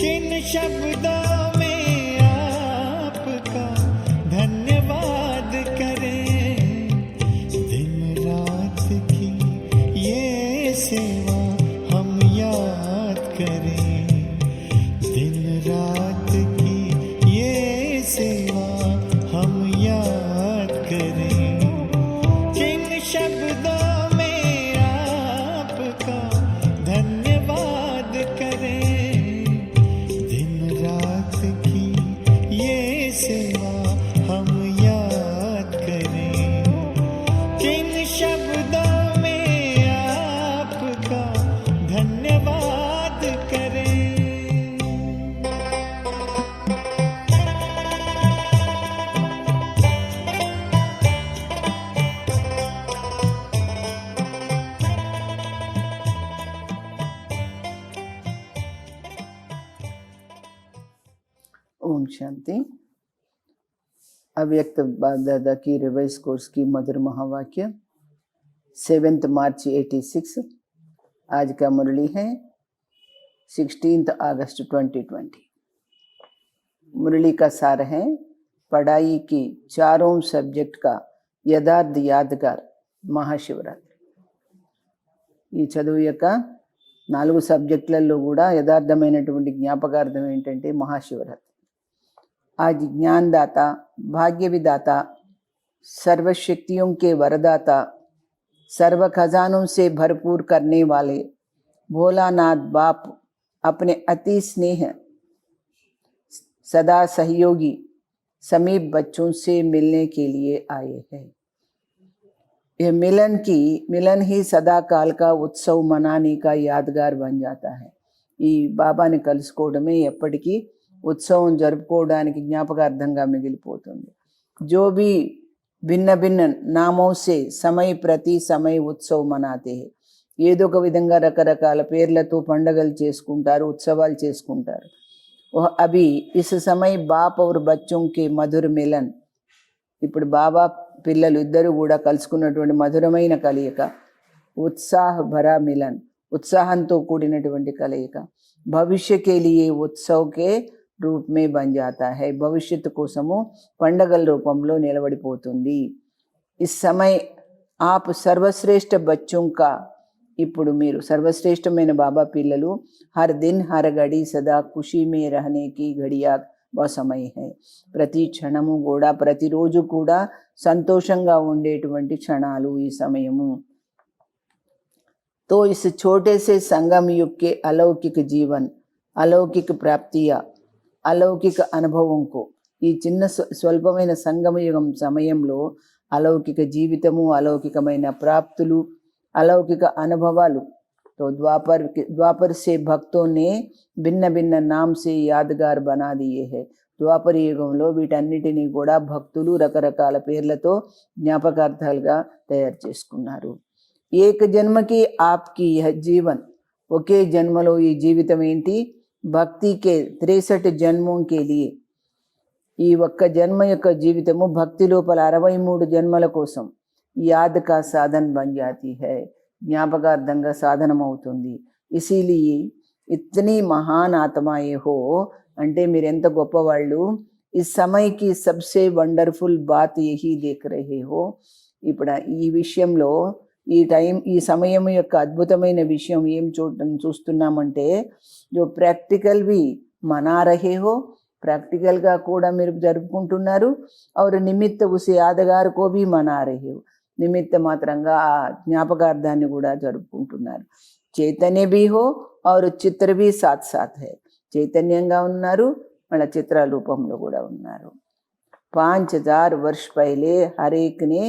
किन शब्दों में आपका धन्यवाद करें, दिन रात की ये सेवा हम याद करें, दिन रात की ये सेवा हम याद करें। किन शब्दों में आपका धन्यवाद करें, दिन रात की ये सेवा हम याद करें। किन शब्दों में आपका धन्यवाद करें। ओम शांति। अव्यक्त बाप दादा की रिवाइज कोर्स की मधुर महावाक्य 7 मार्च 86। आज का मुरली है 16 अगस्त 2020। मुरली का सार है पढ़ाई की चारों सब्जेक्ट का यथार्थ यादगार महाशिवरात्रि। ఈ చదువు యొక్క 4 సబ్జెక్టులలో కూడా యథార్థమైనటువంటి జ్ఞాపకార్థం ఏంటంటే మహాశివరాత్రి। आज ज्ञानदाता, भाग्य विदाता, सर्वशक्तियों के वरदाता, सर्व खजानों से भरपूर करने वाले भोलानाथ बाप अपने अति स्नेह सदा सहयोगी समीप बच्चों से मिलने के लिए आए हैं। यह मिलन ही सदा काल का उत्सव मनाने का यादगार बन जाता है। ఈ బాబాని కలుసుకోవడమే ఎప్పటికీ ఉత్సవం జరుపుకోవడానికి జ్ఞాపకార్థంగా మిగిలిపోతుంది। जो भी भिन्न भिन्न नामों से समय प्रति समय उत्सव मनाते हैं। ఏదో ఒక విధంగా రకరకాల పేర్లతో పండగలు చేసుకుంటారు, ఉత్సవాలు చేసుకుంటారు। वह अभी इस समय बाप और बच्चों के मधुर मिलन, ఇప్పుడు బాబా పిల్లలు ఇద్దరు కూడా కలుసుకున్నటువంటి మధురమైన కలయిక, ఉత్సాహ భరా మిలన్, उत्साहंतो కూడినటువంటి కలయిక भविष्य के लिए उत्सव के रूप में बन जाता है। భవిష్యత్తు కోసము పండగల రూపంలో నిలబడిపోతుంది। इस समय आप सर्वश्रेष्ठ बच्चों का, ఇప్పుడు మీరు సర్వశ్రేష్టమైన బాబా పిల్లలు हर दिन हर घड़ी सदा खुशी में रहने की घड़िया वह समय है। ప్రతి క్షణము కూడా ప్రతిరోజు కూడా సంతోషంగా ఉండేటువంటి క్షణాలు ఈ సమయము। तो इस छोटे से संगम युग के अलौकिक जीवन, अलौकिक प्राप्तियाँ, अलौकिक అనుభవం को, ఈ చిన్న స్వల్పమైన సంగమ యుగం సమయంలో अलौकिक జీవితము, अलौकिकమైన ప్రాప్తులు, अलौकिक అనుభవాలు। तो द्वापर से भक्तों ने भिन्न भिन्न नाम से यादगार बना दिए हैं। ద్వాపర యుగంలో వీటన్నిటినీ కూడా భక్తులు రకరకాల పేర్లతో జ్ఞాపకార్థాలుగా తయారు చేసుకున్నారు। ఏక జన్మకి ఆప్కి యహ జీవన్, ఒకే జన్మలో ఈ జీవితం ఏంటి? భక్తి కే 63 జన్మోं के लिए, ఈ ఒక్క జన్మ యొక్క జీవితము భక్తి లోపల 63 జన్మల కోసం యాద్ కా సాధన్ బన్ జాతి హై, జ్ఞాపకార్థంగా సాధనం అవుతుంది। ఇసిలియే ఇతనీ మహాన్ ఆత్మాయే హో, అంటే మీరు ఎంత గొప్పవాళ్ళు। ఇస్ సమయ్ కి సబ్సే వండర్ఫుల్ బాత్ యహీ దేఖ్ రహే హో, ఇప్పుడు ఈ విషయంలో ఈ సమయం యొక్క అద్భుతమైన విషయం ఏం చూస్తున్నామంటే, जो प्रैक्टिकल भी मना रहे हो, प्रैक्टिकलగా కూడా మీరు జరుపుకుంటున్నారు, और निमित्त उस यादगार को भी मना रहे हो, నిమిత్త మాత్రంగా ఆ జ్ఞాపకార్థాన్ని కూడా జరుపుకుంటున్నారు। చైతన్య भी हो और చిత్ర भी साथ साथ है, చైతన్యంగా ఉన్నారు, మన చిత్ర రూపంలో కూడా ఉన్నారు। 5000 वर्ष पहले हर एक ने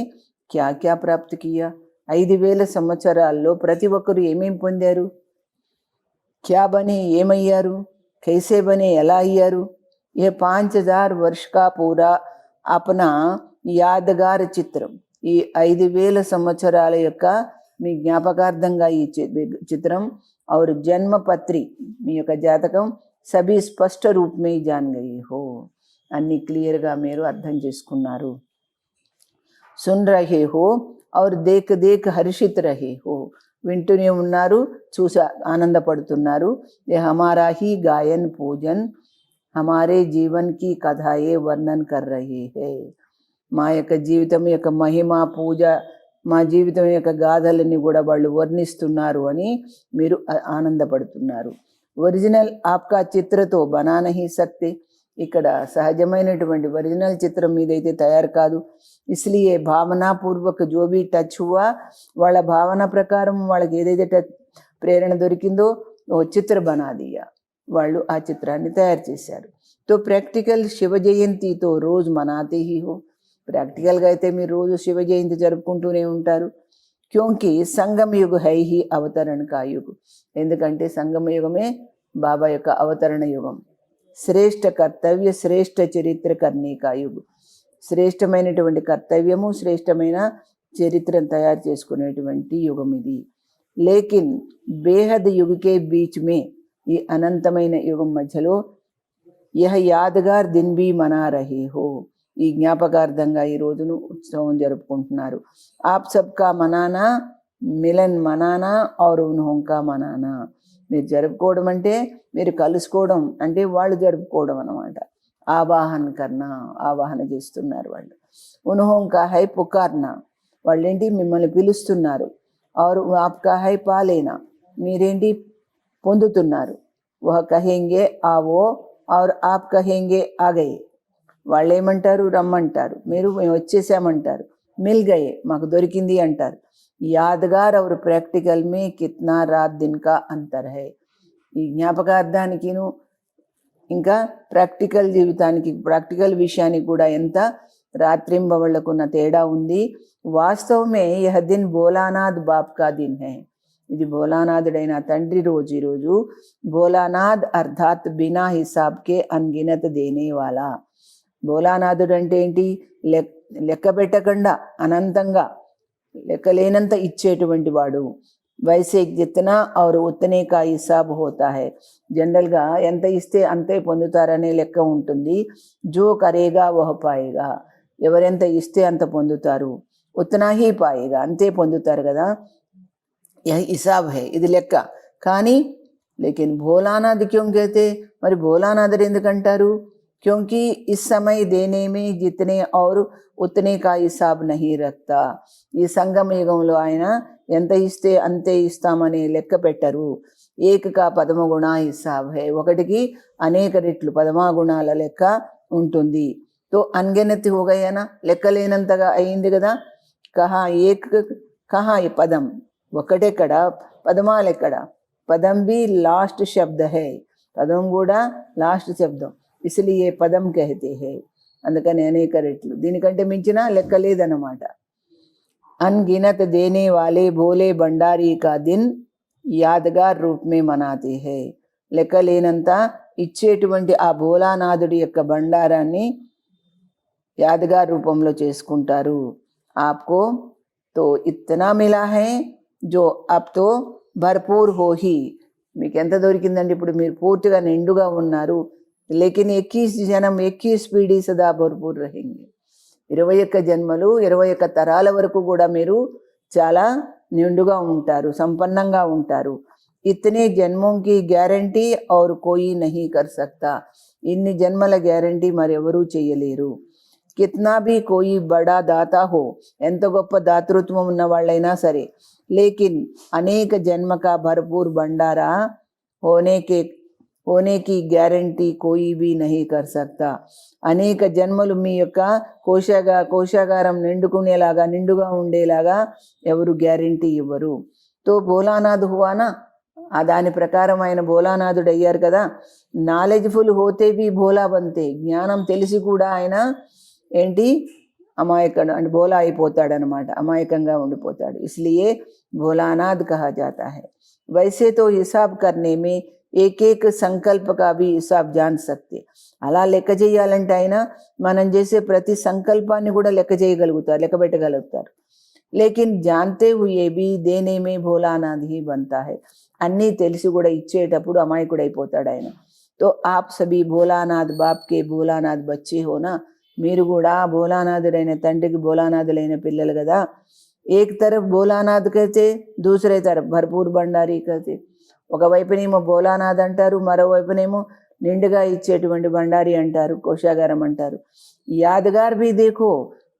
क्या क्या प्राप्त किया, 5000 సంవత్సరాల్లో ప్రతి ఒక్కరు ఏమేం పొందారు? क्या बने, ఏమయ్యారు? कैसे बने, ఎలా అయ్యారు? यह 5000 वर्ष का पूरा अपना यादगार చిత్రం, ఈ 5000 సంవత్సరాల యొక్క మీ జ్ఞాపకార్థంగా ఈ చిత్రం और జన్మపత్రి, మీ యొక్క జాతకం सभी स्पष्ट रूप में जान गई हो, అన్ని క్లియర్గా మీరు అర్థం చేసుకున్నారు। सुन रहे हो और देख देख हर्षित रहे हो, వింటూనే ఉన్నారు, చూసి ఆనందపడుతున్నారు. ये हमारा ही गायन पूजन हमारे जीवन की कथाएं वर्णन कर रही है. మా యొక్క జీవితం యొక్క మహిమ పూజ, మా జీవితం యొక్క గాథలని కూడా వాళ్ళు వర్ణిస్తున్నారు అని మీరు ఆనందపడుతున్నారు. ఒరిజినల్ ఆప్కా చిత్రతో బనా నహీ సక్తే, ఇక్కడ సహజమైనటువంటి ఒరిజినల్ చిత్రం మీదైతే తయారు కాదు. ఇస్లియే భావనాపూర్వక జో బీ టచ్ హువా, వాళ్ళ భావన ప్రకారం వాళ్ళకి ఏదైతే ప్రేరణ దొరికిందో ఓ చిత్ర బనా దియా, వాళ్ళు ఆ చిత్రాన్ని తయారు చేశారు. తో ప్రాక్టికల్ శివ జయంతితో రోజు మనాతే హీ హో, ప్రాక్టికల్గా అయితే మీరు రోజు శివ జయంతి జరుపుకుంటూనే ఉంటారు. క్యోంకి సంగమ యుగ హై హీ అవతరణ కా యుగ, ఎందుకంటే సంగమ యుగమే బాబా యొక్క అవతరణ యుగం. శ్రేష్ఠ కర్తవ్య శ్రేష్ఠ చరిత్ర కర్ణీ కా యుగ, శ్రేష్టమైనటువంటి కర్తవ్యము శ్రేష్టమైన చరిత్రను తయారు చేసుకునేటువంటి యుగం ఇది. లేకిన్ బేహద్ యుగకే బీచ్ మే, ఈ అనంతమైన యుగం మధ్యలో యహ యాదగార్ దిన్ బీ మనా రహే హో, ఈ జ్ఞాపకార్థంగా ఈ రోజును ఉత్సవం జరుపుకుంటున్నారు. ఆప్ సబ్కా మనానా మిలన్ మనానా ఔర్ ఉన్హోంకా మనానా, మీరు జరుపుకోవడం అంటే మీరు కలుసుకోవడం అంటే వాళ్ళు జరుపుకోవడం అన్నమాట. ఆవాహన కర్ణ, ఆవాహన చేస్తున్నారు వాళ్ళు. ఉన్హోంకా హై పుకార్నా, వాళ్ళేంటి మిమ్మల్ని పిలుస్తున్నారు. ఔర్ ఆప్కా హై పాలేనా, మీరేంటి పొందుతున్నారు. వహ కహేంగే ఆవో ఔర్ ఆప్ కహేంగే ఆగయే, వాళ్ళు ఏమంటారు రమ్మంటారు, మీరు మేము వచ్చేసామంటారు. మిల్ గయే, మాకు దొరికింది అంటారు. యాదగార్ और प्रैक्टिकल में कितना रात दिन का अंतर है, ఈ జ్ఞాపకార్థానికిను ఇంకా ప్రాక్టికల్ జీవితానికి ప్రాక్టికల్ విషయానికి కూడా ఎంత రాత్రింబవళ్లకున్న తేడా ఉంది. వాస్తవమే యహ దిన్ భోలానాథ్ బాప్ కా దిన్ హై, ఇది భోలానాథుడైన తండ్రి రోజు. ఈరోజు భోలానాథ్ అర్థాత్ బినా హిసాబ్కే అన్గినత్ దేనే వాలా, భోలానాథుడు అంటే ఏంటి, లెక్క పెట్టకుండా అనంతంగా లెక్కలేనంత ఇచ్చేటువంటి వాడు. వైసే జితనా ఔర్ ఉత్తనే కా హిసాబ్ హోతా హై, జనరల్గా ఎంత ఇస్తే అంతే పొందుతారనే లెక్క ఉంటుంది. జో కరేగా వహ పాయేగా, ఎవరెంత ఇస్తే అంత పొందుతారు. ఉత్తనా హీ పాయేగా, అంతే పొందుతారు కదా, హిసాబ్ హై, ఇది లెక్క. కానీ లేకిన్ భోలానాథ్ క్యోం कहते, మరి భోలానాథుడు ఎందుకంటారు, क्योंकि इस समय देने में जितने और उतने का हिसाब नहीं रखता, ఈ సంగమ యుగంలో ఆయన ఎంత ఇస్తే అంతే ఇస్తామని లెక్క పెట్టరు. ఏకకా పదమ గుణ హిసాబ్ హై, ఒకటికి అనేక రెట్లు పదమా గుణాల లెక్క ఉంటుంది. తో అన్గనతి హోగయనా, లెక్కలేనంతగా అయింది కదా. కహా ఏక్ కహా ఈ పదం, ఒకటెక్కడ పదమాలెక్కడ, పదం బి లాస్ట్ శబ్ద హై, పదం కూడా లాస్ట్ శబ్దం. ఇస్లియే పదం కహతే హై, అందుకని అనేక రెట్లు, దీనికంటే మించిన లెక్క లేదన్నమాట. అన్గినత్ దేనే వాలే భోలే భండారీ కా దిన్ యాదగార్ రూప్ మే మనాతే హై, లెక్క లేనంత ఇచ్చేటువంటి ఆ భోలానాథుడి యొక్క బండారాన్ని యాదగార్ రూపంలో చేసుకుంటారు. ఆప్కో తో ఇత్తనా మిలా హై జో అబ్ తో భర్పూర్ హో హీ, మీకు ఎంత దొరికిందండి, ఇప్పుడు మీరు పూర్తిగా నిండుగా ఉన్నారు. లేకిన్ 21 జనం 21 పీढ़ी సదా భర్పూర్ రహేంగే, 21 జన్మలు 21 తరాల వరకు కూడా మీరు చాలా నిండుగా ఉంటారు, సంపన్నంగా ఉంటారు. ఇతనే జన్మోं की గ్యారంటీ और कोई नहीं कर सकता, ఇన్ని జన్మల గ్యారంటీ మరెవరూ చేయలేరు. కిత్నా भी कोई बड़ा दाता हो, ఎంత గొప్ప దాతృత్వం ఉన్న వాళ్ళైనా సరే, లేకిన్ అనేక జన్మ का भरपूर भंडारा होने की గ్యారంటీ కోయి బీ నహీ కర్ సక్తా, అనేక జన్మలు మీ యొక్క కోశాగారం నిండుగా ఉండేలాగా ఎవరు గ్యారంటీ ఇవ్వరు. తో భోలానాథ్ హువానా, దాని ప్రకారం ఆయన భోలానాథుడు అయ్యారు కదా. నాలెడ్జ్ఫుల్ హోతే బి భోలా బంతే, జ్ఞానం తెలిసి కూడా ఆయన ఏంటి అమాయకుడు అంటే భోలా అయిపోతాడనమాట, అమాయకంగా ఉండిపోతాడు. ఇస్లియే భోలానాథ్ కహా జాతా హై. వైసే తో హిసాబ్ కర్నే మే ఏకేక సంకల్ప కా భీ హిసాబ్ జాన్ సక్తే, అలా లెక్క చేయాలంటే ఆయన మనం చేసే ప్రతి సంకల్పాన్ని కూడా లెక్క చేయగలుగుతారు, లెక్క పెట్టగలుగుతారు. లేకిన్ జాన్తే హుయే భీ దేనే మే భోలానాథ్ హీ బంతా హై, అన్నీ తెలిసి కూడా ఇచ్చేటప్పుడు అమాయకుడు అయిపోతాడు ఆయన. తో ఆప్ సభీ భోలానాథ్ బాప్కే భోలానాథ్ బచ్చే హోనా, మీరు కూడా భోలానాథుడైన తండ్రికి భోలానాథులైన పిల్లలు కదా. एक तरफ భోలానాథ్ कहते, दूसरे तरफ భర్పూర్ బండారీ कहते. ఒకవైపునేమో భోలానాథ్ అంటారు, మరోవైపునేమో నిండుగా ఇచ్చేటువంటి బండారి అంటారు, కోశాగారం అంటారు. యాదగార్ భీ దేఖో,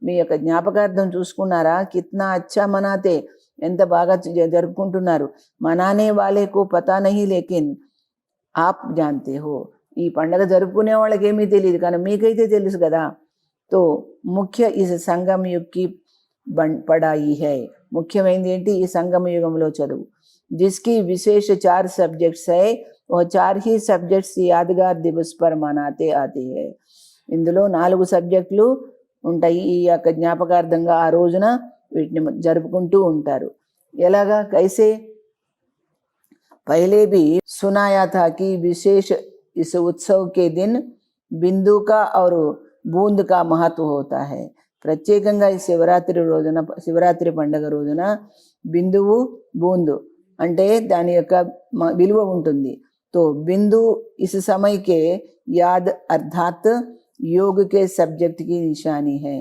మీ యొక్క జ్ఞాపకార్థం చూసుకున్నారా, కిత్నా అచ్చా మనాతే, ఎంత బాగా జరుపుకుంటున్నారు. మనానే వాలేకు పతా నహీ లేకిన్ ఆప్ జాన్తే హో, ఈ పండగ జరుపుకునే వాళ్ళకి ఏమీ తెలియదు కానీ మీకైతే తెలుసు కదా. తో ముఖ్య ఇస్ సంగమ యుగ్కి పడాయి హై, ముఖ్యమైనది ఏంటి, ఈ సంగమ యుగంలో చదువు. जिसकी विशेष 4 सब्जेक्ट्स है, वह 4 ही सब्जेक्ट्स यादगार दिवस पर मनाते आते हैं. ఇందులో 4 సబ్జెక్టులు ఉంటాయి. ఈ యొక్క జ్ఞాపకార్థంగా ఆ రోజున వీటిని జరుపుకుంటూ ఉంటారు. ఎలాగా, కైసే, पहले भी सुनाया था कि विशेष इस उत्सव के दिन बिंदु का और बूंद का महत्व होता है. ప్రత్యేకంగా ఈ శివరాత్రి రోజున, శివరాత్రి పండుగ రోజున బిందువు బూందు అంటే దాని యొక్క విలువ ఉంటుంది. तो बिंदु इस समय के याद अर्थात योग के सब्जेक्ट की निशानी है.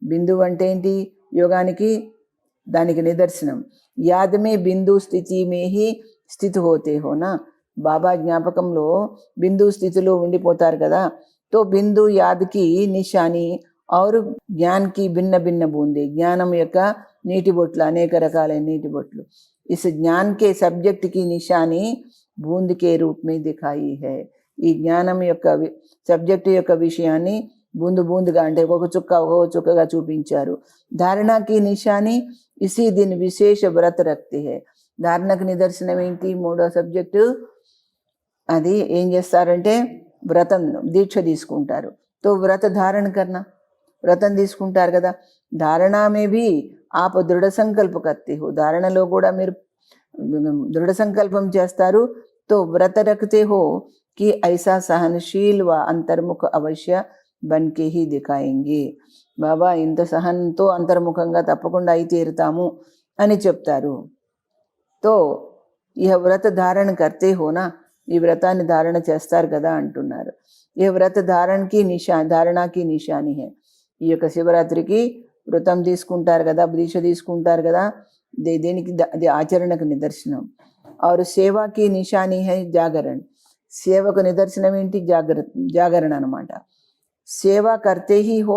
బిందు అంటే ఏంటి, యోగానికి దానికి నిదర్శనం. యాద్ మే బిందు స్థితి మే హి స్థితి హోతే హో నా, బాబా జ్ఞాపకంలో బిందు స్థితిలో ఉండిపోతారు కదా. తో బిందు యాద్కి నిశాని और ज्ञान की भिन्न भिन्न बूंदे, జ్ఞానం యొక్క నీటి బొట్లు, అనేక రకాలైన నీటి బొట్లు. इस ज्ञान के सब्जेक्ट की निशानी बूंद के रूप में दिखाई है. ఈ జ్ఞానం యొక్క సబ్జెక్ట్ యొక్క విషయాన్ని బూందు బూందుగా అంటే ఒక్కొక్క చుక్కగా చూపించారు. ధారణకి నిశాని ఇసీ దిన్ విశేష వ్రత రక్తి హై. ధారణకు నిదర్శనం ఏంటి, 3వ సబ్జెక్టు, అది ఏం చేస్తారంటే వ్రతం, దీక్ష తీసుకుంటారు. తో వ్రత ధారణ కర్ణ, వ్రతం తీసుకుంటారు కదా. ధారణమే భీ ఆప్ దృఢ సంకల్ప కర్తే హో, ధారణలో కూడా మీరు దృఢ సంకల్పం చేస్తారు. తో వ్రత రఖతే హో कि ऐसा सहनशील व अंतर्मुख अवश्य बन के ही दिखाएंगे. బాబా ఇంత సహనంతో అంతర్ముఖంగా తప్పకుండా అయి తీరుతాము అని చెప్తారు. తో ఈ వ్రత ధారణ కర్తే హోనా, ఈ వ్రతాన్ని ధారణ చేస్తారు కదా అంటున్నారు. ఈ వ్రత ధారణకి ధారణకి నిశాని హై. ఈ యొక్క శివరాత్రికి వ్రతం తీసుకుంటారు కదా, దీక్ష తీసుకుంటారు కదా, దేనికి, అది ఆచరణకు నిదర్శనం. और सेवा की निशानी है जागरण, సేవకు నిదర్శనం ఏంటి, జాగరణ అనమాట. సేవ కర్తే హీ హో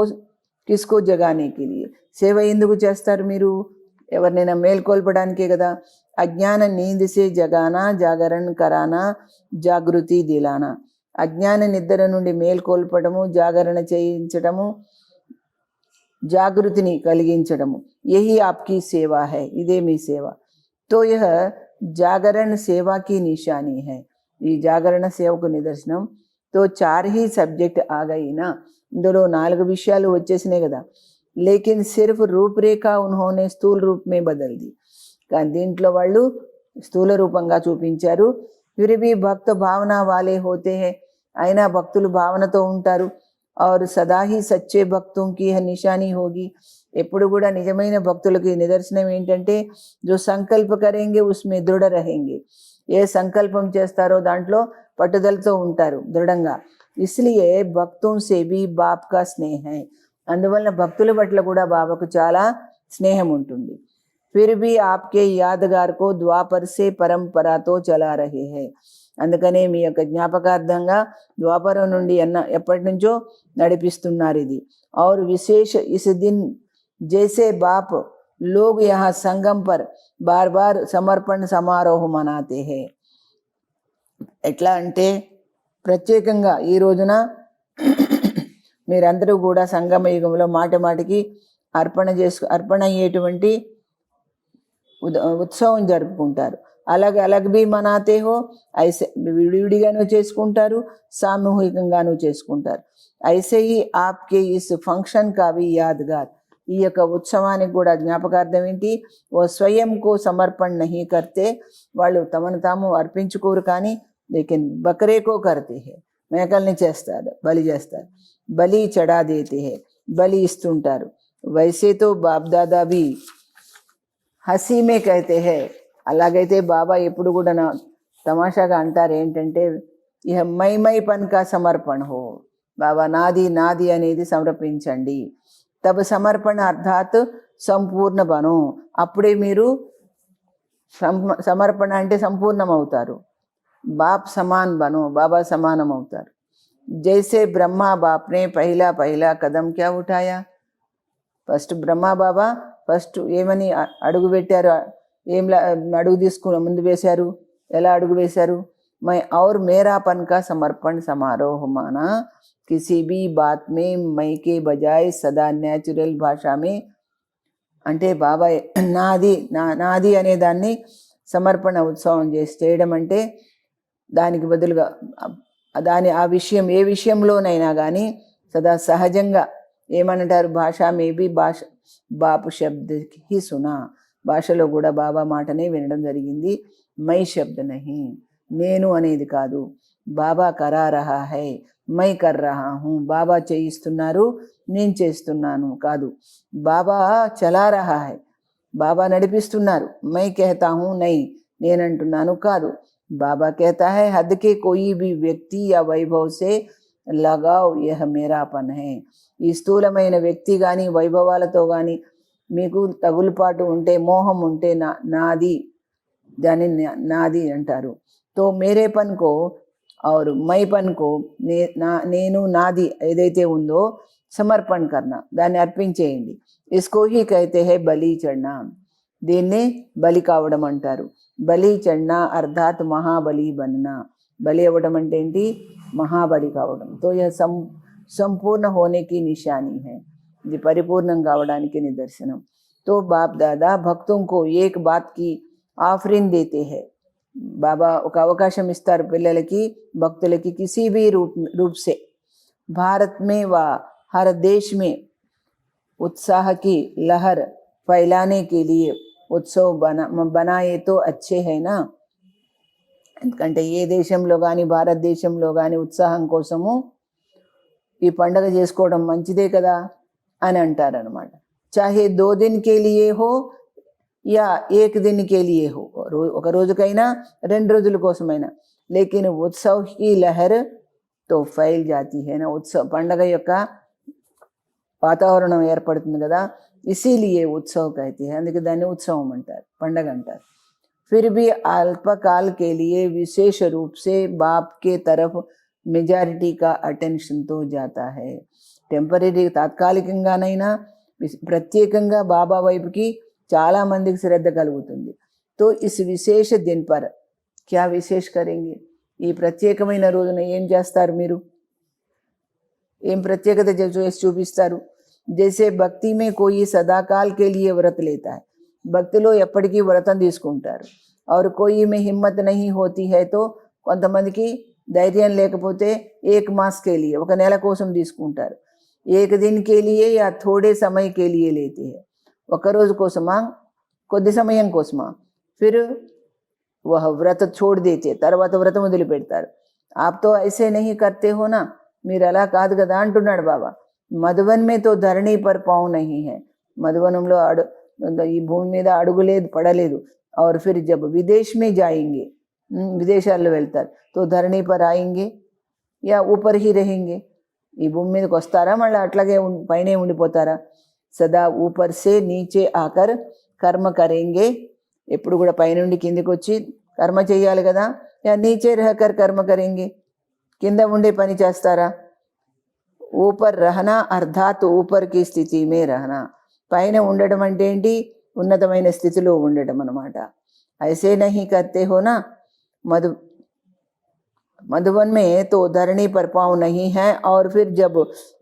కిస్కో జగానే కే లియే, సేవ ఎందుకు చేస్తారు మీరు, ఎవరినైనా మేల్కొల్పడానికే కదా. అజ్ఞాన నీంద్ సే జగానా, జాగరణ కరానా, జాగృతి దిలానా, అజ్ఞాన నిద్ర నుండి మేల్కొల్పడము, జాగరణ చేయించడము, జాగృతిని కలిగించడము. యహీ ఆప్కి సేవా హై, ఇదే మీ సేవ. తో యహ జాగరణ సేవా की निशानी है, ఈ జాగరణ సేవకు నిదర్శనం. తో 4 ही సబ్జెక్ట్ ఆగయినా, ఇందులో 4 విషయాలు వచ్చేసినాయి కదా. లేకిన్ సిర్ఫ్ రూపురేఖ ఉన్హోనే స్థూల రూప్ మే బదల్ ది, కానీ దీంట్లో వాళ్ళు స్థూల రూపంగా చూపించారు. ఫిర్ భీ భక్త భావన వాలే హోతే హై, అయినా భక్తులు భావనతో ఉంటారు. और सदा ही सच्चे भक्तों की यह निशानी होगी, ఎప్పుడు కూడా నిజమైన భక్తులకి నిదర్శనం ఏంటంటే जो संकल्प करेंगे उसमें दृढ़ रहेंगे, ఏ సంకల్పం చేస్తారో దాంట్లో పట్టుదలతో ఉంటారు దృఢంగా. ఇస్లియే భక్తుం సే భీ బాప్ కా స్నేహ హై, అందువల్ల భక్తుల పట్ల కూడా బాబాకు చాలా స్నేహం ఉంటుంది. ఫిర్ భీ ఆప్కే యాదగార్ కో ద్వాపర్ సే పరంపరాతో చలా రహే హై, అందుకనే మీ యొక్క జ్ఞాపకార్థంగా ద్వాపరం నుండి ఎప్పటి నుంచో నడిపిస్తున్నారు ఇది. और विशेष इस दिन जैसे बाप लोग यहाँ संगम पर बार बार समर्पण समारोह मनाते हैं, ఎట్లా అంటే ప్రత్యేకంగా ఈ రోజున మీరందరూ కూడా సంగమ యుగంలో మాటికి అర్పణ అయ్యేటువంటి ఉత్సవం జరుపుకుంటారు. अलग अलग भी मनाते हो, ऐसे విడివిడిగాను చేసుకుంటారు, సామూహికంగాను చేసుకుంటారు. ऐसे ही आपके इस फंक्शन का भी यादगार, ఈ యొక్క ఉత్సవానికి కూడా జ్ఞాపకార్థం ఏంటి, ఓ స్వయంకు సమర్పణ నహీ కర్తే, వాళ్ళు తమను తాము అర్పించుకోరు కానీ లేకిన్ బకరేకో కర్తే హే, మేకల్ని చేస్తారు, బలి చేస్తారు. బలి చడా దేతే హే, బలి ఇస్తుంటారు. వైసేతో బాప్దాదా భీ హసీ మే కహతే హే, అలాగైతే బాబా ఎప్పుడు కూడా తమాషాగా అంటారు ఏంటంటే ఇహ మై పన్ కా సమర్పణ హో, బాబా నాది నాది అనేది సమర్పించండి. తబ్ సమర్పణ అర్థాత్ సంపూర్ణ బను. అప్పుడే మీరు సమర్పణ అంటే సంపూర్ణం అవుతారు. బాప్ సమాన్ బను, బాబా సమానం అవుతారు. జైసే బ్రహ్మా బాప్ నే పహలా కదం క్యా ఉఠాయా. ఫస్ట్ బ్రహ్మా బాబా ఫస్ట్ ఏమని అడుగు పెట్టారు, అడుగు తీసుకుని ముందు వేశారు, ఎలా అడుగు వేశారు? मैं और मेरापन का समर्पण समारोह माना, किसी भी बात में मैं के बजाय सदा नेचुरल भाषा में, అంటే బాబా నాది అనే దాన్ని సమర్పణ ఉత్సవం చేయడం అంటే దానికి బదులుగా ఆ విషయం ఏ విషయంలోనైనా కానీ సదా సహజంగా ఏమంటారు, భాషా మేబీ బాపు శబ్ద హి సునా, భాషలో కూడా బాబా మాటనే వినడం జరిగింది. మై శబ్ద నహి, నేను అనేది కాదు. బాబా కరా రహా హై, మై కర్ రహా హూ, బాబా చేయిస్తున్నారు నేను చేస్తున్నాను కాదు. బాబా చలా రహా హై, బాబా నడిపిస్తున్నారు. మై కహతా హూ నై, నేనంటున్నాను కాదు. బాబా कहता है हद के कोई भी व्यक्ति या वैभव से लगाव यह मेरापन है. ఈ స్థూలమైన వ్యక్తి కానీ వైభవాలతో కానీ మీకు తగులుపాటు ఉంటే, మోహం ఉంటే నాది, దాన్ని నాది అంటారు. తో మేరేపన్ కో और మైపన్ కో, నేను నాది ఏదైతే ఉందో సమర్పణ కర్నా, దాన్ని అర్పించేయండి. ఇస్కో హీ కైతే హై బలి చढ़ना, దీన్నే బలి కావడం అంటారు. బలి చढ़ना అర్థాత్ మహాబలి బననా, బలి అవ్వడం అంటే ఏంటి? మహాబలి కావడం. తో యహ సంపూर्ण होने की निशानी है, ఇది పరిపూర్ణం కావడానికి నిదర్శనం. तो बाप दादा भक्तों को एक बात की ఆఫరింగ్ देते हैं. బాబా ఒక అవకాశం ఇస్తారు పిల్లలకి, భక్తులకి, किसी भी रूप से भारत में व हर देश में उत्साह की लहर फैलाने के लिए उत्सव बनाए तो अच्छे है ना. ఎందుకంటే ఏ దేశంలో కానీ భారతదేశంలో కానీ ఉత్సాహం కోసము ఈ పండగ చేసుకోవడం మంచిదే కదా అని అంటారనమాట. చాహే 2 दिन के लिए हो या 1 दिन के लिए हो, ఒక రోజుకైనా 2 రోజుల కోసమైనా, లేకిన్ ఉత్సవ్ की लहर तो फैल जाती है ना. పండగ యొక్క వాతావరణం ఏర్పడుతుంది కదా, ఇసీలియే ఉత్సవ్ कहते हैं, అందుకే దాన్ని ఉత్సవం అంటారు, పండగ అంటారు. फिर भी अल्पकाल के लिए विशेष रूप से बाप के तरफ మెజారిటీ కా అటెన్షన్ తో జాతా హై. టెంపరీ తాత్కాలికంగానైనా ప్రత్యేకంగా బాబా వైపుకి చాలామందికి శ్రద్ధ కలుగుతుంది. తో ఇస్ విశేష దిన్ పర్ క్యా విశేష్ కరేంగే, ఈ ప్రత్యేకమైన రోజున ఏం చేస్తారు మీరు, ఏం ప్రత్యేకత చేసి చూపిస్తారు? జైసే భక్తి మే కోయి సదాకాల్ కే లియే వ్రత్ లేతా హై, భక్తిలో ఎప్పటికీ వ్రతం తీసుకుంటారు. और कोई में हिम्मत नहीं होती है तो, కొంతమందికి ధైర్యం లేకపోతే 1 मास के लिए, 1 నెల కోసం తీసుకుంటారు. 1 दिन के लिए या थोड़े समय के लिए लेते हैं, 1 రోజు కోసమా, కొద్ది సమయం కోసమా. ఫిర్ వహ వ్రత छोड़ देते, తర్వాత వ్రతం వదిలిపెడతారు. आप तो ऐसे नहीं करते हो ना, మీరు అలా కాదు కదా అంటున్నాడు బాబా. మధువన్ మే తో ధరణి పర్ పావ్ నహీ హై, మధువనంలో ఈ భూమి మీద అడుగులేదు, పడలేదు. और फिर जब विदेश में जाएंगे, విదేశాల్లో వెళ్తారు, తో ధరణి పర్ ఆయేంగే యా ఊపర్ హీ రహేంగే, ఈ భూమి మీదకి వస్తారా మళ్ళీ అట్లాగే పైనే ఉండిపోతారా? సదా ఊపర్ సే నీచే ఆకర్ కర్మ కరేంగే, ఎప్పుడు కూడా పైనుండి కిందికి వచ్చి కర్మ చేయాలి కదా. యా నీచే రహకర్ కర్మ కరేంగే, కింద ఉండే పని చేస్తారా? ఊపర్ రహనా అర్థాత్ ఊపర్ కి స్థితి మే రహనా, పైన ఉండడం అంటే ఏంటి? ఉన్నతమైన స్థితిలో ఉండడం అన్నమాట. ఐసే నహీ కర్తే హో నా, मधुबन में तो धरनी पर पाँव नहीं है, और फिर जब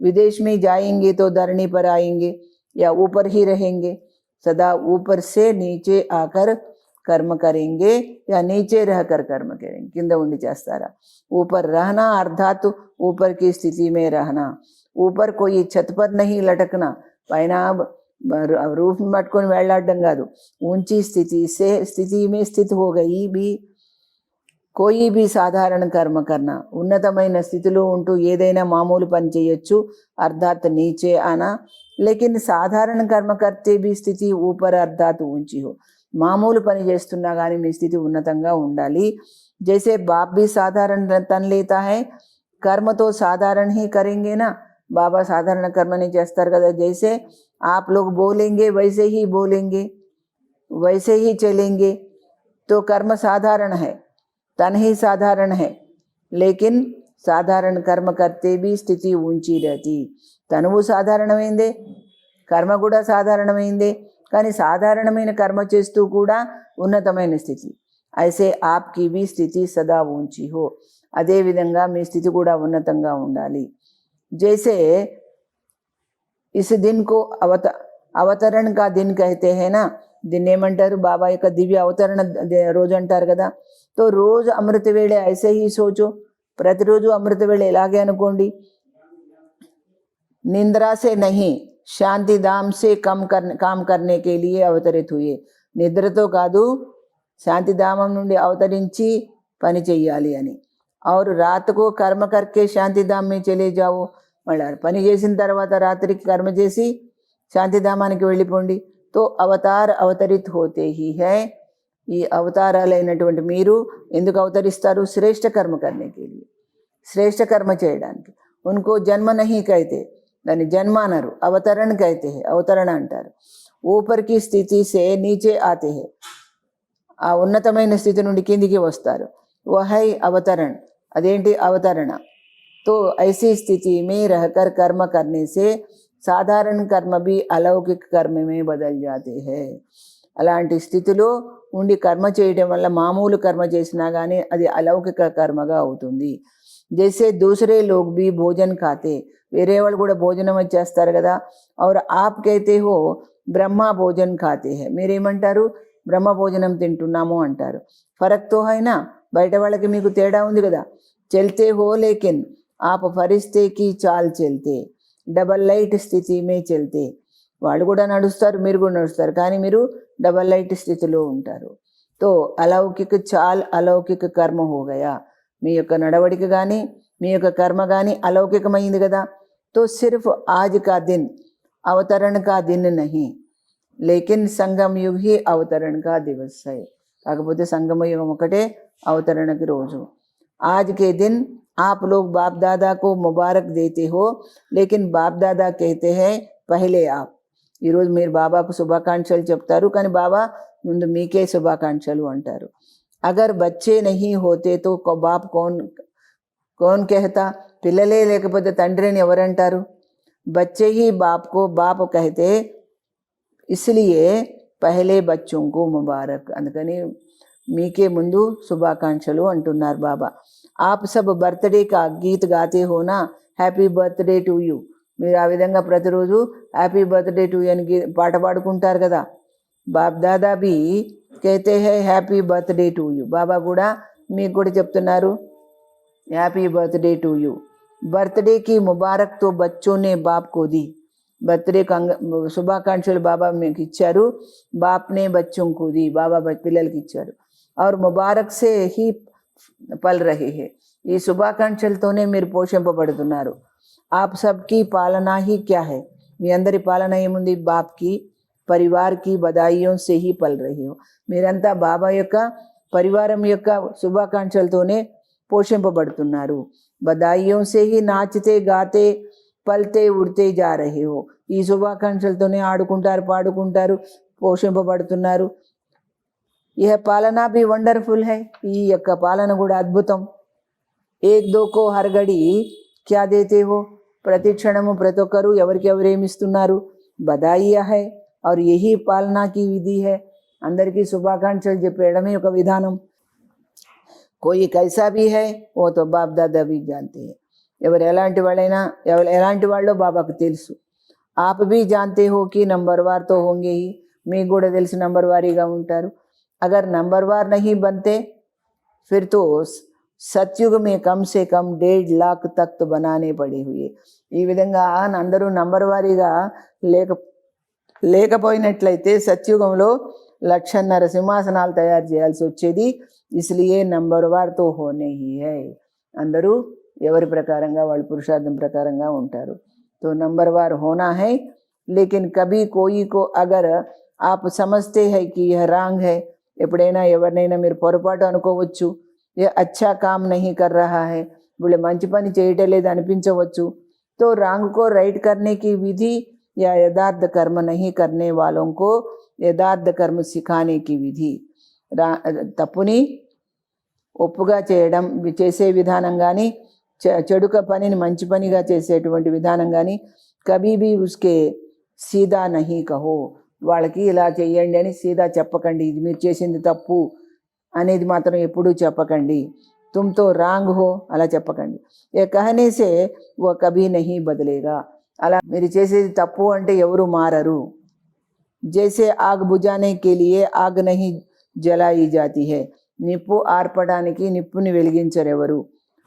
विदेश में जाएंगे तो धरनी पर आएंगे या ऊपर ही रहेंगे. सदा ऊपर से नीचे आकर कर्म करेंगे या नीचे रहकर कर्म करेंगे, किंद उंडी చేస్తారా? ऊपर रहना अर्थात ऊपर की स्थिति में रहना, ऊपर कोई छत पर नहीं लटकना, పైన रूफ में పట్టుకొని వెళ్ళాడడం కాదు. ऊंची स्थिति में स्थित हो गई भी కోయి भी సాధారణ కర్మ కర్నా, ఉన్నతమైన స్థితిలో ఉంటూ ఏదైనా మామూలు పని చేయొచ్చు, అర్థాత్ నీచే ఆనా. లేకిన్ సాధారణ కర్మ కర్తే भी స్థితి ఊపర్ అర్థాత్ ఊంచి హో, మామూలు పని చేస్తున్నా కానీ మీ స్థితి ఉన్నతంగా ఉండాలి. జైసే బాప్ भी साधारण तन लेता है, कर्म तो साधारण ही करेंगे ना. బాబా సాధారణ కర్మని చేస్తారు కదా, జైసే आप लोग बोलेंगे वैसे ही बोलेंगे, वैसे ही चलेंगे, तो कर्म साधारण है, तन ही साधारण है, लेकिन సాధారణ కర్మ కర్తే బి స్థితి ఊంచి రహతి. తనువు సాధారణమైందే, కర్మ కూడా సాధారణమైందే, కానీ సాధారణమైన కర్మ చేస్తూ కూడా ఉన్నతమైన స్థితి. ఐసే ఆప్కి బి స్థితి సదా ఊంచి హో, అదేవిధంగా మీ స్థితి కూడా ఉన్నతంగా ఉండాలి. జైసే इस दिन को అవతరణ కా దిన్ कहते हैं ना, దీన్ని ఏమంటారు, బాబా యొక్క దివ్య అవతరణ రోజు అంటారు కదా. తో రోజు అమృత వేళ ఐసే హీ సోచో, ప్రతిరోజు అమృత వేళ ఎలాగే అనుకోండి. నింద్రా సే నహీ శాంతి ధామ్ సే కామ్ కర్నే కే లియే అవతరిత్ హుయే, నిద్రతో కాదు శాంతిధామం నుండి అవతరించి పని చెయ్యాలి అని. और रात को कर्म करके శాంతిధామ్ మే చలే జావో, మళ్ళీ పని చేసిన తర్వాత రాత్రికి కర్మ చేసి శాంతిధామానికి వెళ్ళిపోండి. తో అవతార్ అవతరిత్ హోతే హీ హై, ఈ అవతారాలైనటువంటి మీరు ఎందుకు అవతరిస్తారు, శ్రేష్ఠ కర్మ కర్నేకి, శ్రేష్ఠ కర్మ చేయడానికి. ఉన్కో జన్మ నహీ కైతే, దాన్ని జన్మ అనరు, అవతరణ కైతే హై, అవతరణ అంటారు. ఊపర్కి స్థితి సే నీచే ఆతే హై, ఆ ఉన్నతమైన స్థితి నుండి కిందికి వస్తారు. వహై అవతరణ, అదేంటి అవతరణ. तो ऐसी स्थिति में रहकर कर्म करने से साधारण कर्म भी अलौकिक कर्म में बदल जाते हैं. అలాంటి స్థితిలో ఉండి కర్మ చేయడం వల్ల మామూలు కర్మ చేసినా కానీ అది అలౌకిక కర్మగా అవుతుంది. జైసే దూసరే లోగ్ భీ భోజన్ ఖాతే, వేరే వాళ్ళు కూడా భోజనం చేస్తారు కదా. और आप कहते हो బ్రహ్మ భోజన్ ఖాతే హై, మీరేమంటారు, బ్రహ్మ భోజనం తింటున్నాము అంటారు. ఫరక్ తో హైనా, బయట వాళ్ళకి మీకు తేడా ఉంది కదా. చల్తే హో లేకిన్ आप फरिश्ते की चाल चलते, डबल लाइट స్థితి మే చల్తే, వాళ్ళు కూడా నడుస్తారు మీరు కూడా నడుస్తారు, కానీ మీరు డబల్ లైట్ స్థితిలో ఉంటారు. తో అలౌకిక చాల్ అలౌకిక కర్మ హో గయా, మీ యొక్క నడవడిక కానీ మీ యొక్క కర్మ కానీ అలౌకికమైంది కదా. తో సిర్ఫ్ ఆజ్ కా దిన్ అవతరణ కా దిన్ నహీ, లేకిన్ సంగమ యుగ్ హీ అవతరణ కా దివస్ హై, కాకపోతే సంగమ యుగం ఒకటే అవతరణకి రోజు. आज के दिन आप लोग बाप दादा को मुबारक देते हो, लेकिन बाप दादा कहते हैं पहले आप. ఈరోజు మీరు బాబాకు శుభాకాంక్షలు చెప్తారు, కానీ బాబా ముందు మీకే శుభాకాంక్షలు అంటారు. అగర్ బచ్చే నహీ హోతే తో బాప్ కౌన్ कहता, పిల్లలే లేకపోతే తండ్రిని ఎవరంటారు. బచ్చే హీ బాప్ కో బాప్ कहते, इसलिए పహలే బచ్చోं को ముబారక్, అందుకని మీకే ముందు శుభాకాంక్షలు అంటున్నారు బాబా. ఆప్ సబ్ బర్త్డే కా గీత్ గాతే హోనా, హ్యాపీ బర్త్డే టు యూ, మీరు ఆ విధంగా ప్రతిరోజు హ్యాపీ బర్త్డే టు యూ అని పాట పాడుకుంటారు కదా. బాప్ దాదా బి कहते हैं హ్యాపీ బర్త్డే టు యూ, బాబా కూడా మీకు కూడా చెప్తున్నారు happy birthday to you. Birthday కి ముబారక్ తో బచ్చోं ने बाप को दी, బర్త్డే శుభాకాంక్షలు బాబా మీకు ఇచ్చారు, బాప్నే బచ్చోं को दी, బాబా పిల్లలకి ఇచ్చారు. और मुबारक से ही పల్ రహీ హే, ఈ శుభాకాంక్షలతోనే మీరు పోషింపబడుతున్నారు. ఆప్ సబ్కి పాలనా హీ క్యా హై, మీ అందరి పాలన ఏముంది, బాప్కి పరివార్కి బదాయియోం సే హీ పల్ రహీ హో, మీరంతా బాబా యొక్క పరివారం యొక్క శుభాకాంక్షలతోనే పోషింపబడుతున్నారు. బదాయియోం సే హీ నాచితే గాతే పల్తే ఉడితే జా రహీ హో, ఈ శుభాకాంక్షలతోనే ఆడుకుంటారు పాడుకుంటారు పోషింపబడుతున్నారు. यह पालना भी వండర్ఫుల్ है, ఈ యొక్క పాలన కూడా అద్భుతం. ఏక్ దో కో హర్ గడి క్యా దేతే హో, ప్రతి క్షణము ప్రతి ఒక్కరు ఎవరికి ఎవరేమిస్తున్నారు, బదాయియా హై, और यही పాలనా की విధి है, అందరికీ శుభాకాంక్షలు చెప్పేయడమే ఒక విధానం. कोई कैसा भी है वो तो बाप दादा भी जानते हैं, ఎవరు ఎలాంటి వాళ్ళైనా ఎలాంటి వాళ్ళో బాబాకు తెలుసు. आप भी जानते हो कि नंबरवार तो होंगे ही, మీకు కూడా తెలిసి నంబర్ వారీగా ఉంటారు. अगर नंबरवार नहीं बनते फिर तो सतयुग में कम से कम 1.5 लाख तख्त बनाने पड़े हुए. ఈ విధంగా అందరూ నంబర్ వారీగా లేకపోయినట్లయితే సత్యుగంలో 1,50,000 సింహాసనాలు తయారు చేయాల్సి వచ్చేది. ఇస్లియే నంబర్వార్ తో హోనే హీ హై, అందరూ ఎవరి ప్రకారంగా వాళ్ళు పురుషార్థం ప్రకారంగా ఉంటారు. तो नंबरवार होना है, लेकिन कभी कोई को अगर आप समझते हैं कि यह रॉन्ग है, ఎప్పుడైనా ఎవరినైనా మీరు పొరపాటు అనుకోవచ్చు, ఏ అచ్చా కామ్ నహీ కర్ రహా హై, వీళ్ళు మంచి పని చేయటం లేదు అనిపించవచ్చు. तो रांग को राइट करने की विधि या यथार्थ कर्म नहीं करने वालों को యథార్థ కర్మ సిఖానే కి విధి తప్పుని ఒప్పుగా చేయడం చేసే విధానం కానీ చెడుక పనిని మంచి పనిగా చేసేటువంటి విధానం కానీ కభీ భీ ఉస్కే సీదా నహీ కహో, వాళ్ళకి ఇలా చెయ్యండి అని సీదా చెప్పకండి, ఇది మీరు చేసింది తప్పు అనేది మాత్రం ఎప్పుడూ చెప్పకండి. తుమ్తో రాంగ్ హో అలా చెప్పకండి. ఏ కహనే సే वो कभी नहीं बदलेगा, అలా మీరు చేసేది తప్పు అంటే ఎవరు మారరు. जैसे आग बुझाने के लिए आग नहीं जलाई जाती है, నిప్పు ఆర్పడానికి నిప్పుని వెలిగించరెవరు.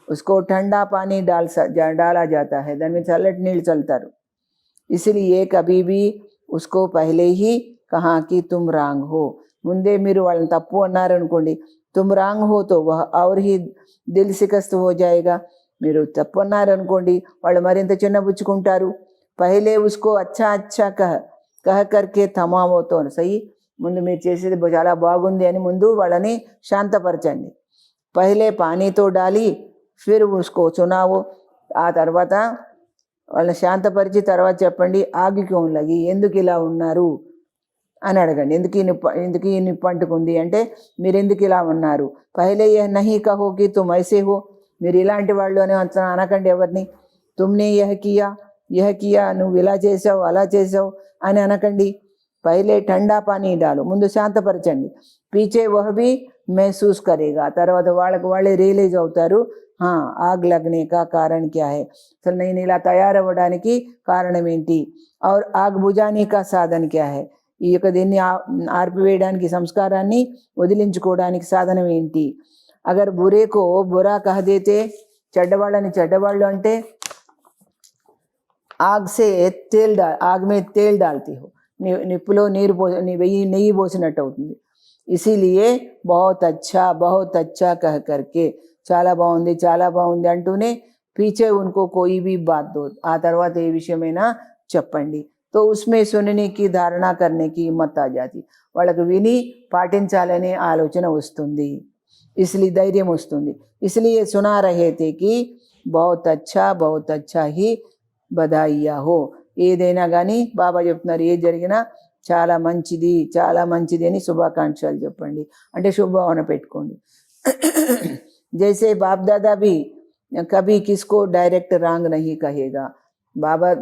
उसको ठंडा पानी डाला जाता है, దాని మీద చల్లటి నీళ్ళు చల్లుతారు. इसलिए कभी भी उसको पहले ही कहा कि तुम रांग हो, ముందే మీరు వాళ్ళని తప్పు అన్నారనుకోండి, तुम रांग हो तो वह और ही दिल शिकस्त हो जाएगा. మీరు తప్పు అన్నారనుకోండి వాళ్ళు మరింత చిన్నబుచ్చుకుంటారు. పహలే ఉస్కో అచ్చా అచ్చా కహ కర్కే థమావోతో సహీ, ముందు మీరు చేసేది చాలా బాగుంది అని ముందు వాళ్ళని శాంతపరచండి. పహలే పానీతో డాలి ఫిర్ ఉస్కో సునావో, ఆ తర్వాత వాళ్ళని శాంతపరిచి తర్వాత చెప్పండి ఆగి క్యోం లగి, ఎందుకు ఇలా ఉన్నారు అని అడగండి. ఎందుకు ఈ నిప్పు అంటుకుంది అంటే మీరు ఎందుకు ఇలా ఉన్నారు. పహలే యహ్ నహీ కహో కి తుమ్ ఐసే హో, మీరు ఇలాంటి వాళ్ళు అని అనకండి ఎవరిని. తుమ్నే యహ్ కియా నువ్వు ఇలా చేసావు అలా చేసావు అని అనకండి. పహలే ఠండా పానీ డాలు, ముందు శాంతపరచండి. పీచే వహ్ భీ మహసూస్ కరేగా, తర్వాత వాళ్ళకి వాళ్ళే రియలైజ్ అవుతారు, ఆగ్ లగ్నే కా కారణ్ క్యా హై, అసలు నేను ఇలా తయారవ్వడానికి కారణం ఏంటి. ఔర్ ఆగ్ బుజానీ కా సాధన్ క్యా హై, ఈ యొక్క దీన్ని ఆర్పివేయడానికి సంస్కారాన్ని వదిలించుకోవడానికి సాధనం ఏంటి. అగర్ బురేకో బురా కహదేతే, చెడ్డవాళ్ళని చెడ్డవాళ్ళు అంటే ఆగ్ సే ఆగ్ మే తేల్ డాల్తీ హో, నిప్పులో నెయ్యి పోసినట్టు అవుతుంది. ఇసీలియే బహుత్ అచ్చా కహ కర్కే, చాలా బాగుంది అంటూనే పీచే ఉన్కో కోయి భీ బాత్ దో, ఆ తర్వాత ఏ విషయమైనా చెప్పండి. తో ఉస్మే సుననేకి ధారణా కర్నేకి హిమ్మత్ ఆ జాతి, వాళ్ళకు విని పాటించాలనే ఆలోచన వస్తుంది, ఇస్లీ ధైర్యం వస్తుంది. ఇస్లియే సునా రహే తే కి బహుత్ అచ్చా హీ బధాయియా హో, ఏదైనా కానీ బాబా చెప్తున్నారు ఏది జరిగినా చాలా మంచిది అని శుభాకాంక్షలు చెప్పండి, అంటే శుభభావన పెట్టుకోండి. జైసే బాప్ దాదా భీ కభీ కిస్కో డైరెక్ట్ రాంగ్ నహీ కహేగా,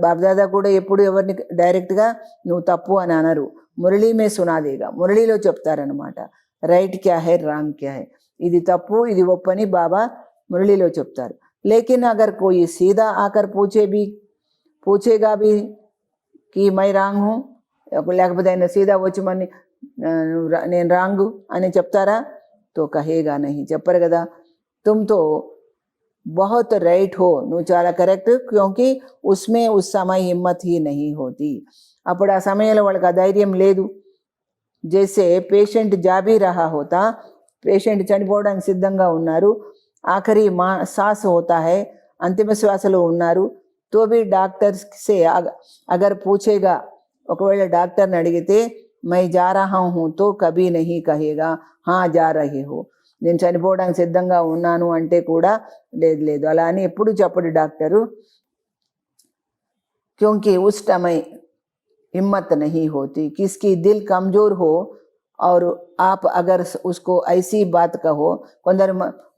బాప్ దాదా కూడా ఎప్పుడు ఎవరిని డైరెక్ట్గా నువ్వు తప్పు అని అనరు. మురళీ మే సునాదేగా, మురళీలో చెప్తారనమాట. రైట్ క్యా హై రాంగ్ క్యా హై, ఇది తప్పు ఇది ఒప్పని బాబా మురళీలో చెప్తారు. లేకిన్ అగర్ కోయి సీదా ఆకర్ పూచేగా భీ కి మై రాంగ్ హూ, లేకపోతే ఆయన సీదా వచ్చి మని నేను రాంగు అని చెప్తారా. తో కహేగా నహీ, చెప్పరు కదా. తుమ్ తో బహుత్ రైట్ హో, నువ్వు చాలా కరెక్ట్, క్యోంకి ఉస్మే ఉస్ సమయ హిమ్మత్ హీ నహీ హోతీ, అప్పుడు ఆ సమయంలో వాళ్ళకి ఆ ధైర్యం లేదు. జైసే పేషెంట్ జాబీ రహా హోతా, పేషెంట్ చనిపోవడానికి సిద్ధంగా ఉన్నారు, ఆఖరి సాస్ హోతా హై, అంతిమ శ్వాసలో ఉన్నారు. తో భీ డాక్టర్ సే అగర్ పూచేగా, ఒకవేళ డాక్టర్ని అడిగితే మై జా రహా హూ తో కభీ నహీ కహేగా జా రహే హో, నేను చనిపోవడానికి సిద్ధంగా ఉన్నాను అంటే కూడా లేదు అలా అని ఎప్పుడు చెప్పడు డాక్టరు. क्योंकि उस समय हिम्मत नहीं होती, किसकी दिल कमज़ोर हो और आप अगर उसको ऐसी बात कहो, కొందరు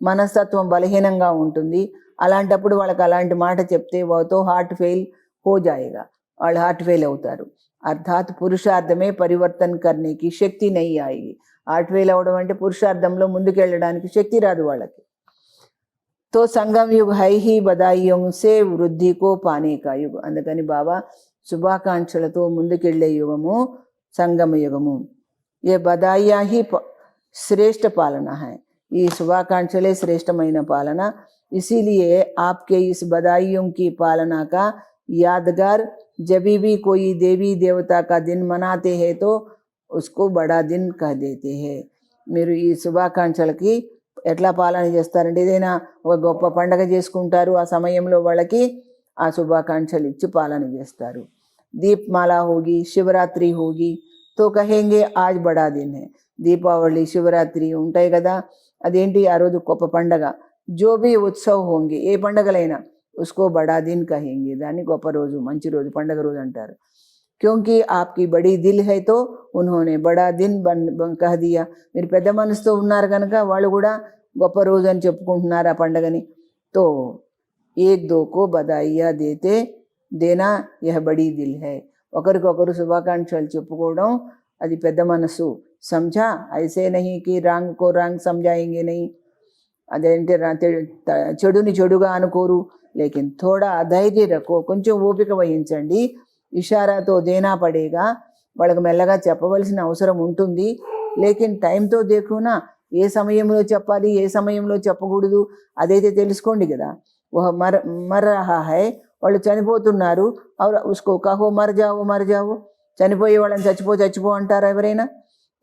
మనస్తత్వం బలహీనంగా ఉంటుంది, అలాంటప్పుడు వాళ్ళకి అలాంటి మాట చెప్తే వాతో హార్ట్ ఫెయిల్ హో జాయేగా, వాళ్ళు హార్ట్ ఫెయిల్ అవుతారు. అర్థాత్ పురుషార్థమే పరివర్తన్ కర్నేకి శక్తి నహీ ఆయేగి, హార్ట్ ఫెయిల్ అవ్వడం అంటే పురుషార్థంలో ముందుకెళ్ళడానికి శక్తి రాదు వాళ్ళకి. తో సంగం యుగ్ హై హీ బదాయియోం సే వృద్ధి కో పానే కా యుగ్, అందుకని బాబా శుభాకాంక్షలతో ముందుకెళ్లే యుగము సంగమ యుగము. ఏ బదాయియా హీ శ్రేష్ఠ పాలన హై, ఈ శుభాకాంక్షలే శ్రేష్టమైన పాలన. इसीलिए आपके इस बधाइयों की पालना का यादगार जब भी कोई देवी देवता का दिन मनाते हैं तो उसको बड़ा दिन कह देते हैं. మీరు ఈ శుభాకాంక్షలకి ఎట్లా పాలన చేస్తారంటే, ఏదైనా ఒక గొప్ప పండగ చేసుకుంటారు, ఆ సమయంలో వాళ్ళకి ఆ శుభాకాంక్షలు ఇచ్చి పాలన చేస్తారు. దీప్మాలా హోగి, శివరాత్రి హోగి తో కహేంగే ఆజ్ బడా దిన్ హై, దీపావళి శివరాత్రి ఉంటాయి కదా, అదేంటి ఆ రోజు గొప్ప పండగ. జో భీ ఉత్సవ్ హోంగి, ఏ పండగలైనా उसको बड़ा दिन कहेंगे, దాన్ని గొప్ప రోజు, మంచి రోజు, పండగ రోజు అంటారు. क्योंकि आपकी बड़ी दिल है तो उन्होंने बड़ा दिन कह दिया. మీరు పెద్ద మనసుతో ఉన్నారు కనుక వాళ్ళు కూడా గొప్ప రోజు అని చెప్పుకుంటున్నారు ఆ పండగని. तो एक दो को बधाइयाँ देते देना यह बड़ी दिल है. ఒకరికొకరు శుభాకాంక్షలు చెప్పుకోవడం అది పెద్ద మనసు. समझा? ऐसे नहीं कि रांग को रांग समझाएंगे नहीं. అదేంటి చెడుని చెడుగా అనుకోరు. లేకిన్ థోడా ధైర్య రఖో, కొంచెం ఓపిక వహించండి. ఇషారాతో దేనా పడేగా, వాళ్ళకి మెల్లగా చెప్పవలసిన అవసరం ఉంటుంది. లేకిన్ టైంతో దేఖోనా, ఏ సమయంలో చెప్పాలి ఏ సమయంలో చెప్పకూడదు అదైతే తెలుసుకోండి కదా. ఓహ్ మర్ రహా హై, వాళ్ళు చనిపోతున్నారు. ఉస్కో కహో మర్ జావో, చనిపోయే వాళ్ళని చచ్చిపో అంటారా ఎవరైనా?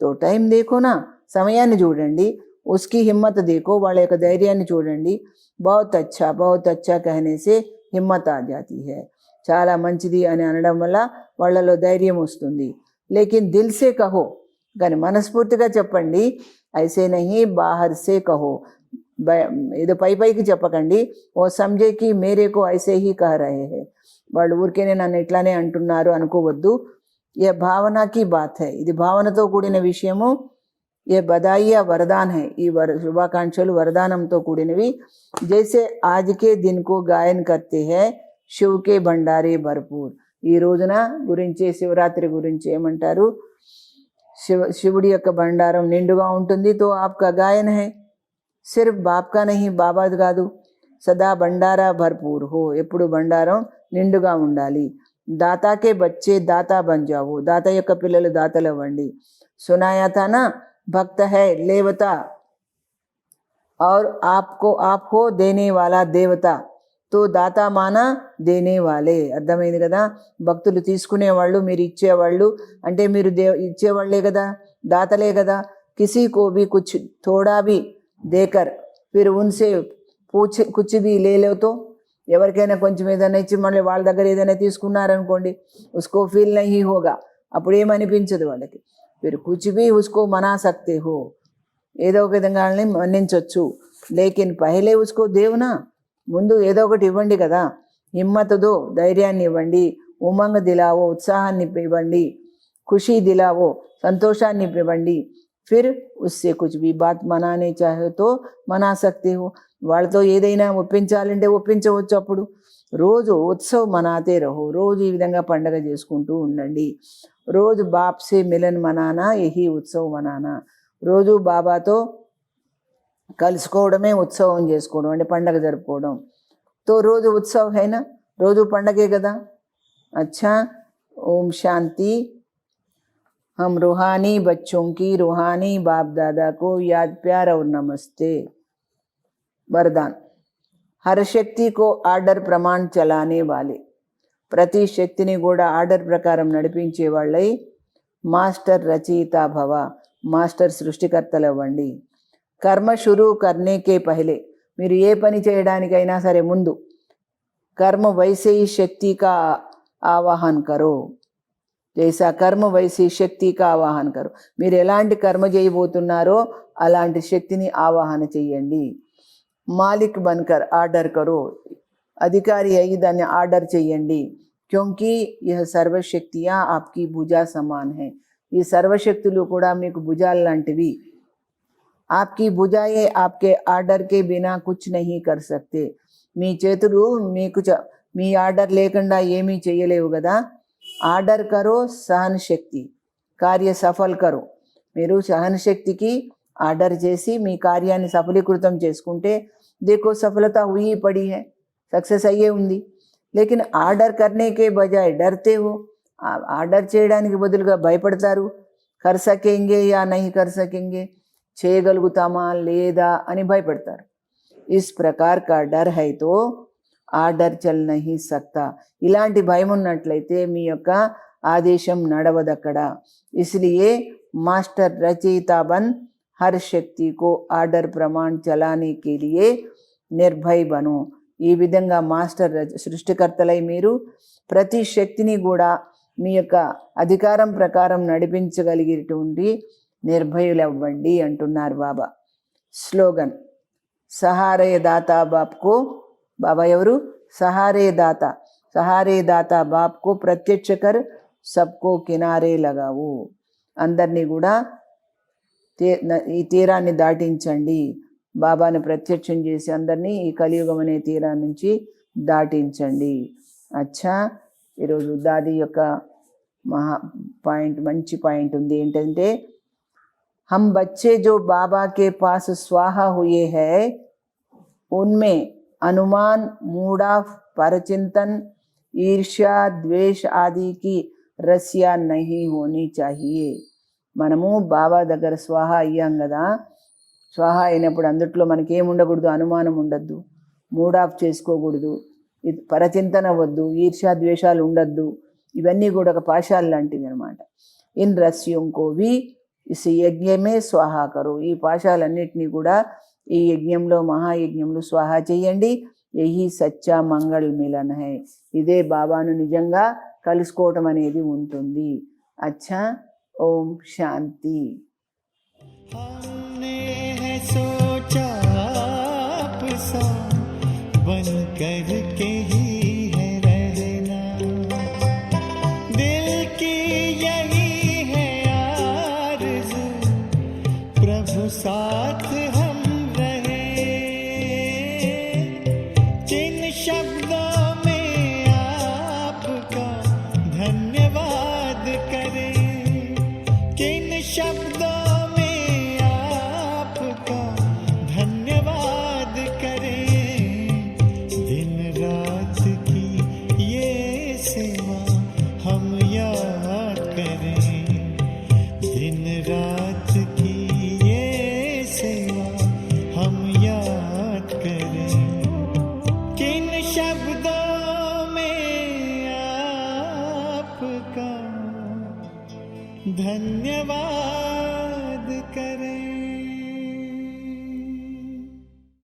తో టైం దేఖోనా, సమయాన్ని చూడండి. उसकी हिम्मत देखो, వాళ్ళ యొక్క ధైర్యాన్ని చూడండి. बहुत अच्छा कहने से हिम्मत आ जाती है. చాలా మంచిది అని అనడం వల్ల వాళ్ళలో ధైర్యం వస్తుంది. లేకిన్ దిల్ సే కహో, కానీ మనస్ఫూర్తిగా చెప్పండి. ఐసే నహీ బాహర్ సే కహో, ఏదో పైకి చెప్పకండి. ఓ సమझे మేరేకో ఐసే హీ కహ రహే హై, వాళ్ళు ఊరికేనే నన్ను ఇట్లానే అంటున్నారు అనుకోవద్దు. ఏ భావనకి బాత్ హై, ఇది భావనతో కూడిన విషయము. ये बधाइयाँ वरदान है, ఈ శుభాకాంక్షలు వరదానంతో కూడినవి. जैसे आज के दिन को गायन करते हैं शिव के भंडारे भरपूर. ఈ రోజున గురించి, శివరాత్రి గురించి ఏమంటారు? శివుడి యొక్క బండారం నిండుగా ఉంటుంది. తో ఆప్కా గాయన్ హై, సిర్ఫ్ బాప్కా నహీ, బాబాది కాదు. సదా బండారా భర్పూర్ హో, ఎప్పుడు బండారం నిండుగా ఉండాలి. దాతాకే బచ్చే దాతా బన్ జావో, దాత యొక్క పిల్లలు దాతలు అవ్వండి. సునాయా థా నా, भक्त है लेवता और आप हो देने वाला देवता. तो దాతా మానా దేనే వాలే. అర్థమైంది కదా? భక్తులు తీసుకునేవాళ్ళు, మీరు ఇచ్చేవాళ్ళు. అంటే మీరు ఇచ్చేవాళ్లే కదా, దాతలే కదా. కిసి కో భీ కుచ్ థోడా భీ దేకర్ ఫిర్ ఉన్సే కుచ్ భీ లే లేతో, ఎవరికైనా కొంచెం ఏదైనా ఇచ్చి మళ్ళీ వాళ్ళ దగ్గర ఏదైనా తీసుకున్నారనుకోండి, ఉస్కో ఫీల్ నహీ హోగా, అప్పుడు ఏమనిపించదు వాళ్ళకి. फिर कुछ भी उसको मना सकते हो, ఏదో ఒక విధంగా మన్నించవచ్చు. లేకిన్ పహలే ఉస్కో దేవనా, ముందు ఏదో ఒకటి ఇవ్వండి కదా. హిమ్మత్ దో, ధైర్యాన్ని ఇవ్వండి. ఉమంగ్ దిలావో, ఉత్సాహాన్ని ఇవ్వండి. ఖుషీ దిలావో, సంతోషాన్ని ఇవ్వండి. ఫిర్ ఉస్సే కుచ్ భీ బాత్ మనానే చాహే తో మనా సక్తే హో, వాళ్ళతో ఏదైనా ఒప్పించాలంటే ఒప్పించవచ్చు. అప్పుడు రోజు ఉత్సవ్ మనాతే రహో, రోజు ఈ విధంగా పండగ చేసుకుంటూ ఉండండి. రోజు బాప్ సే మిలన్ మనానా యహీ ఉత్సవ్ మనానా, రోజు బాబాతో కలుసుకోవడమే ఉత్సవం చేసుకోవడం, అంటే పండగ జరుపుకోవడం. తో రోజు ఉత్సవ్ హైనా, రోజు పండగే కదా. అచ్చా, ఓం శాంతి. हम रूहानी बच्चों की रूहानी बाप दादा को याद प्यार और नमस्ते. वरदान. हर शक्ति को आर्डर प्रमाण चलाने वाले, ప్రతి శక్తిని కూడా ఆర్డర్ ప్రకారం నడిపించే వాళ్ళై మాస్టర్ రచయిత భవ, మాస్టర్ సృష్టికర్తలు అవ్వండి. కర్మ షురూ కర్నేకే పహలే, మీరు ఏ పని చేయడానికైనా సరే ముందు కర్మ వైసే శక్తి కా ఆవాహన్ కరో, జైసా కర్మ వైసే శక్తి కా ఆవాహన్ కరో, మీరు ఎలాంటి కర్మ చేయబోతున్నారో అలాంటి శక్తిని ఆవాహన చెయ్యండి. మాలిక్ బన్కర్ ఆర్డర్ కరో, అధికారి అయ్యి దాన్ని ఆర్డర్ చెయ్యండి. క్యోంకి యహ సర్వశక్తియా ఆప్కి భుజా సమాన్ హై, ఈ సర్వశక్తులు కూడా మీకు భుజాలు లాంటివి. ఆప్కి భుజాయే ఆప్కే ఆర్డర్ కే బినా కుచ్ నహీ కర్ సక్తే, మీ చేతులు మీ ఆర్డర్ లేకుండా ఏమీ చేయలేవు కదా. ఆర్డర్ కరో సహన శక్తి, కార్య సఫల్ కరో, మీరు సహన శక్తికి ఆర్డర్ చేసి మీ కార్యాన్ని సఫలీకృతం చేసుకుంటే దేకో సఫలత హుయి పడి హై, సక్సెస్ అయ్యే ఉంది. లేకిన్ ఆర్డర్ కర్నేకే బజాయ్ డర్తే హో, ఆర్డర్ చేయడానికి బదులుగా భయపడతారు. కర్ సకేంగే యా నహీ కర్ సకేంగే, చేయగలుగుతామా లేదా అని భయపడతారు. ఇస్ ప్రకార్ కా డర్ హై తో ఆర్డర్ చల్ నహీ సక్తా, ఇలాంటి భయం ఉన్నట్లయితే మీ యొక్క ఆదేశం నడవదక్కడ. ఇస్లియే మాస్టర్ రచయితా బన్ हर शक्ति को आर्डर प्रमाण चलाने के लिए निर्भय बनो. ఈ విధంగా మాస్టర్ సృష్టికర్తలై మీరు ప్రతి శక్తిని కూడా మీ యొక్క అధికారం ప్రకారం నడిపించగలిగేటువంటి నిర్భయులవ్వండి అంటున్నారు బాబా. స్లోగన్. సహారయ దాతా బాప్కో, బాబా ఎవరు? सहारे दाता बाप को प्रत्यक्ष कर सबको किनारे लगाవు అందరినీ కూడా ఈ తీరాన్ని దాటించండి. బాబాను ప్రత్యక్షం చేసి అందరినీ ఈ కలియుగం అనే తీరాన్ని నుంచి దాటించండి. అచ్చా, ఈరోజు దాది యొక్క మంచి పాయింట్ ఉంది. ఏంటంటే हम बच्चे जो बाबा के पास स्वाहा हुए हैं उनमें अनुमान, मूड ऑफ, परचिंतन, ईर्ष्या, द्वेष आदि की रस्सियां नहीं होनी चाहिए. మనము బాబా దగ్గర స్వాహా అయ్యాం కదా, స్వాహా అయినప్పుడు అందుట్లో మనకేం ఉండకూడదు, అనుమానం ఉండద్దు, మూడ్ ఆఫ్ చేసుకోకూడదు, పరచింతన వద్దు, ఈర్ష్యా ద్వేషాలు ఉండద్దు. ఇవన్నీ కూడా ఒక పాశాలు లాంటివి అనమాట. ఇన్ రస్సియోం కో భీ ఇస్ యజ్ఞమే స్వాహా కరో. ఈ పాశాలన్నిటినీ కూడా ఈ యజ్ఞంలో, మహాయజ్ఞంలో స్వాహా చేయండి. యహీ సచ్చా మంగళ మిలన్ హై. ఇదే బాబాను నిజంగా కలుసుకోవటం అనేది ఉంటుంది. అచ్చా, ఓం శాంతి. हमने है सोचा आपसा बन कर के ही है रहना, दिल की यही है आरज़ू, प्रभु साथ हम रहे. जिन शब्दों में आपका धन्यवाद करें, किन शब्दों में आपका धन्यवाद करें. दिन रात की ये सेवा हम याद करें, दिन रात की ये सेवा हम याद करें. किन शब्दों में आपका धन्यवाद करें.